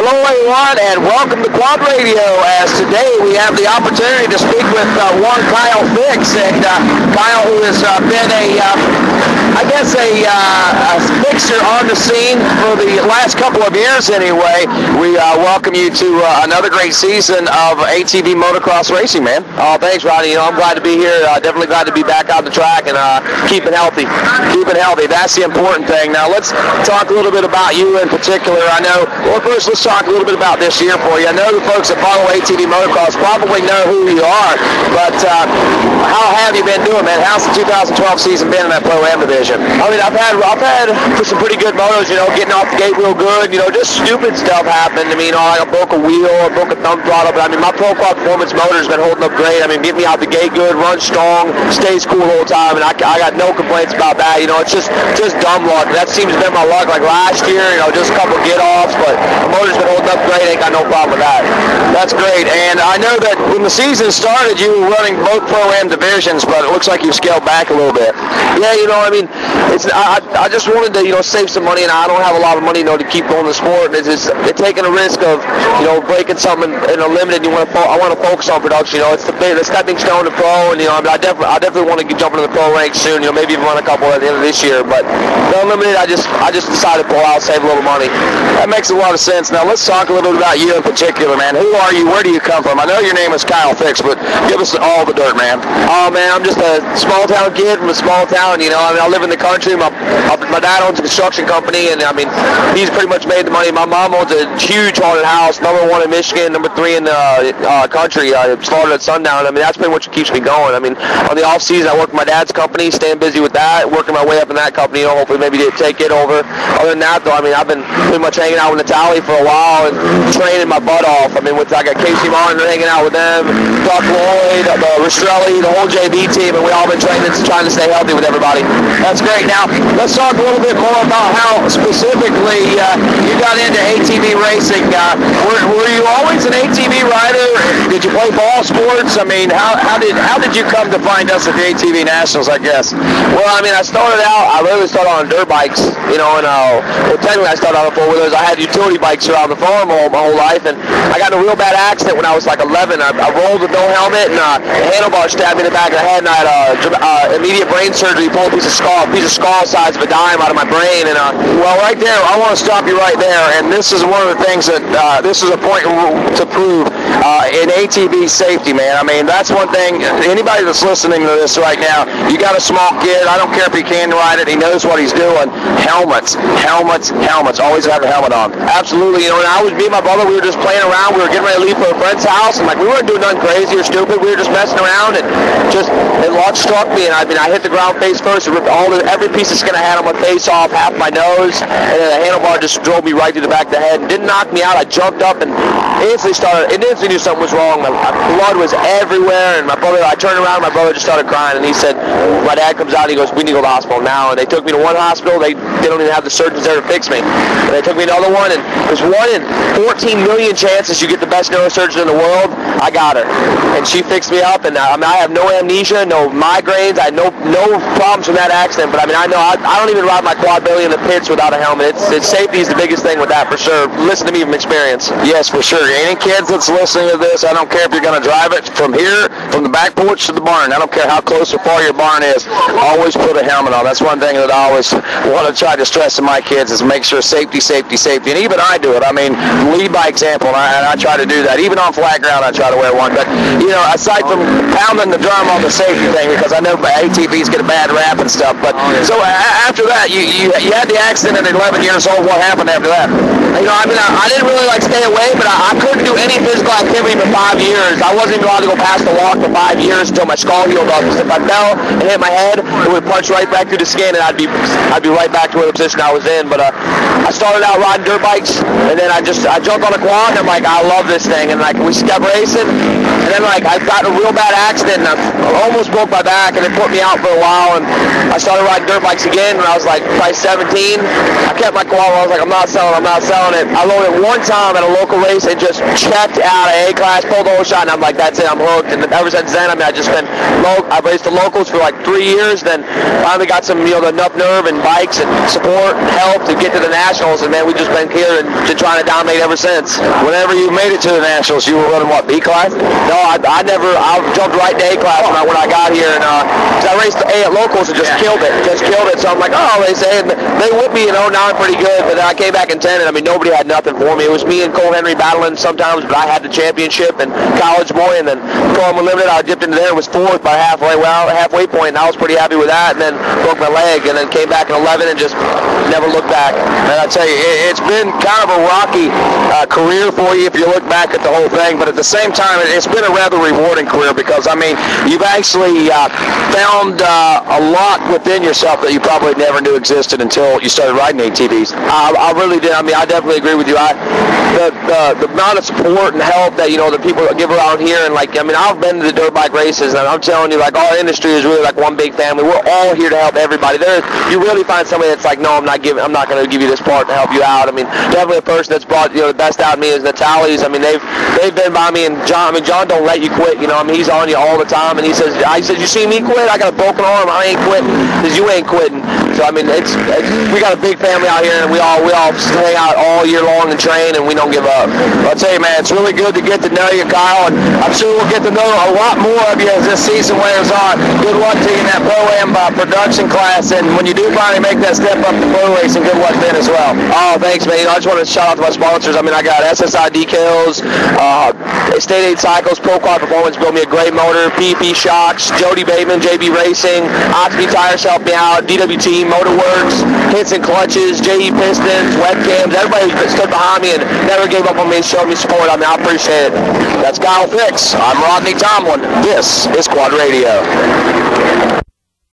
Hello, everyone, and welcome to QuadRadio. As today we have the opportunity to speak with one Kyle Fix, and Kyle, who has been a fixer on the scene for the last couple of years anyway. We welcome you to another great season of ATV motocross racing, man. Oh, thanks, Ronnie. I'm glad to be here. Definitely glad to be back on the track and keeping healthy. That's the important thing. Now, let's talk a little bit about you in particular. I know, well, first, let's talk a little bit about this year for you. I know the folks that follow ATV motocross probably know who you are, but how have you been doing, man? How's the 2012 season been in that Pro-Am division? I mean, I've had some pretty good motos, getting off the gate real good, just stupid stuff happened. I mean, I broke a wheel, I broke a thumb throttle, but I mean, my Pro Quad Performance motor's been holding up great. I mean, get me out the gate good, run strong, stays cool the whole time, and I got no complaints about that. It's just dumb luck. That seems to be my luck. Like last year, just a couple get-offs, but the motor's been holding up great. Ain't got no problem with that. That's great. And I know that when the season started, you were running both Pro-Am divisions, but it looks like you've scaled back a little bit. Yeah, I mean, I just wanted to, save some money, and I don't have a lot of money, to keep going the sport. It's taking a risk of, breaking something in a limited. I want to focus on production. It's the stepping stone to pro, and I definitely want to jump into the pro ranks soon. Maybe even run a couple at the end of this year. But the unlimited, I just decided to pull out, save a little money. That makes a lot of sense. Now let's talk a little bit about you in particular, man. Who are you? Where do you come from? I know your name is Kyle Fix, but give us all the dirt, man. Oh man, I'm just a small town kid from a small town. I live in the country. My dad owns a construction company, and I mean, he's pretty much made the money. My mom owns a huge haunted house, number 1 in Michigan, number 3 in the country. Slaughtered at sundown. I mean, that's been what keeps me going. I mean, on the off season, I work for my dad's company, staying busy with that, working my way up in that company. Hopefully, maybe take it over. Other than that, though, I mean, I've been pretty much hanging out with Natalie for a while and training my butt off. I mean, I got Casey Martin hanging out with them, Doc Lloyd, Rastrelli, the whole JB team, and we all been training, trying to stay healthy with everybody. That's great. Now, let's talk a little bit more about how specifically you got into ATV racing. Were you always an ATV rider? Did you play ball sports? I mean, how did you come to find us at the ATV Nationals, I guess? Well, I mean, I really started on dirt bikes, technically I started on the four-wheelers. I had utility bikes around the farm my whole life, and I got in a real bad accident when I was like 11. I rolled with no helmet, and a handlebar stabbed me in the back of the head, and I had immediate brain surgery, pulled a piece of skull size of a dime out of my brain, and right there, I want to stop you right there, and this is one of the things that, this is a point to prove in ATV safety, man. I mean, that's one thing, anybody that's listening to this right now, you got a small kid, I don't care if he can ride it, he knows what he's doing. Helmets, always have a helmet on. Absolutely, and me and my brother, we were just playing around, we were getting ready to leave for a friend's house, and we weren't doing nothing crazy or stupid, we were just messing around, and it launch struck me, and I hit the ground face first, and ripped every piece of skin I had on my face off, half my nose, and then the handlebar just drove me right through the back of the head, and didn't knock me out. I jumped up and instantly knew something was wrong. My blood was everywhere, and I turned around, and my brother just started crying, and he said, my dad comes out, and he goes, we need to go to the hospital now, and they took me to one hospital, they don't even have the surgeons there to fix me, and they took me to another one, and there's 1 in 14 million chances you get the best neurosurgeon in the world. I got her, and she fixed me up, and I have no amnesia, no migraines, I had no problems from that accident, but I know I don't even ride my quad belly in the pits without a helmet. Safety is the biggest thing with that, for sure. Listen to me from experience. Yes, for sure. Any kids that's listening to this, I don't care if you're going to drive it from here, from the back porch to the barn. I don't care how close or far your barn is. Always put a helmet on. That's one thing that I always want to try to stress to my kids is make sure safety. And even I do it. I mean, lead by example, and I try to do that. Even on flat ground, I try to wear one. But, aside from pounding the drum on the safety thing, because I know ATVs get a bad rap and stuff, but so after that, you had the accident at 11 years old. What happened after that? I didn't really stay away, but I couldn't do any physical activity for 5 years. I wasn't even allowed to go past the walk for 5 years until my skull healed up. Because if I fell and hit my head, it would punch right back through the skin, and I'd be right back to the position I was in. But I started out riding dirt bikes, and then I jumped on a quad, and I'm like, I love this thing, and we kept racing. season, and then like I got in a real bad accident, and I almost broke my back, and it put me out for a while, and I started riding dirt bikes again when I was like probably 17. I kept my quad. I was like, I'm not selling it. I rode it one time at a local race and just checked out of A-class, pulled the whole shot, and I'm like, that's it, I'm hooked. And ever since then, I mean, I've raced the locals for like 3 years, then finally got some, enough nerve and bikes and support and help to get to the Nationals, and man, we've just been here and been trying to dominate ever since. Whenever you made it to the Nationals, you were running what, B-class? No, I jumped right to A-class when I got here, and cause I raced the A at locals and just killed it. So I'm like, oh, they say, and they whipped me in 09 pretty good, but then I came back in 10, and I mean, nobody had nothing for me. It was me and Cole Henry battling sometimes, but I had the championship and college boy, and then Cole Unlimited, I dipped into there, was fourth by halfway point, and I was pretty happy with that, and then broke my leg, and then came back in 11 and just never looked back. And I tell you, it's been kind of a rocky career for you if you look back at the whole thing, but at the same time, it's been a rather rewarding career because, I mean, you've actually found a lot within yourself that you probably never knew existed until you started riding ATVs. I really did. I mean, I definitely agree with you. The amount of support and help that, the people give around here, and like, I mean, I've been to the dirt bike races, and I'm telling you, like, our industry is really like one big family. We're all here to help everybody. You really find somebody that's like, no, I'm not going to give you this part to help you out. I mean, definitely a person that's brought, the best out of me is Natalie's. I mean, they've been by me, and John, John don't let you quit, I mean, he's on you all the time, and he says, you see me quit? I got a broken arm. I ain't quitting, because you ain't quitting. So, I mean, we got a big family out here, and we all hang out all year long and train, and we don't give up. Well, I'll tell you, man, it's really good to get to know you, Kyle, and I'm sure we'll get to know a lot more of you as this season wears on. Good luck to you in that Pro-Am production class, and when you do finally make that step up to pro racing, good luck then as well. Oh, thanks, man. I just want to shout out to my sponsors. I mean, I got SSI decals, State Aid Cycles, Pro Quad Performance built me a great motor, PP Shocks, Jody Bateman, JB Racing, Oxby Tires helped me out, DWT, Motorworks, Hits and Clutches, JE Pistons, webcams, everybody stood behind me and never gave up on me and showed me support. I mean, I appreciate it. That's Kyle Fix. I'm Rodney Tomlin. This is Quad Radio.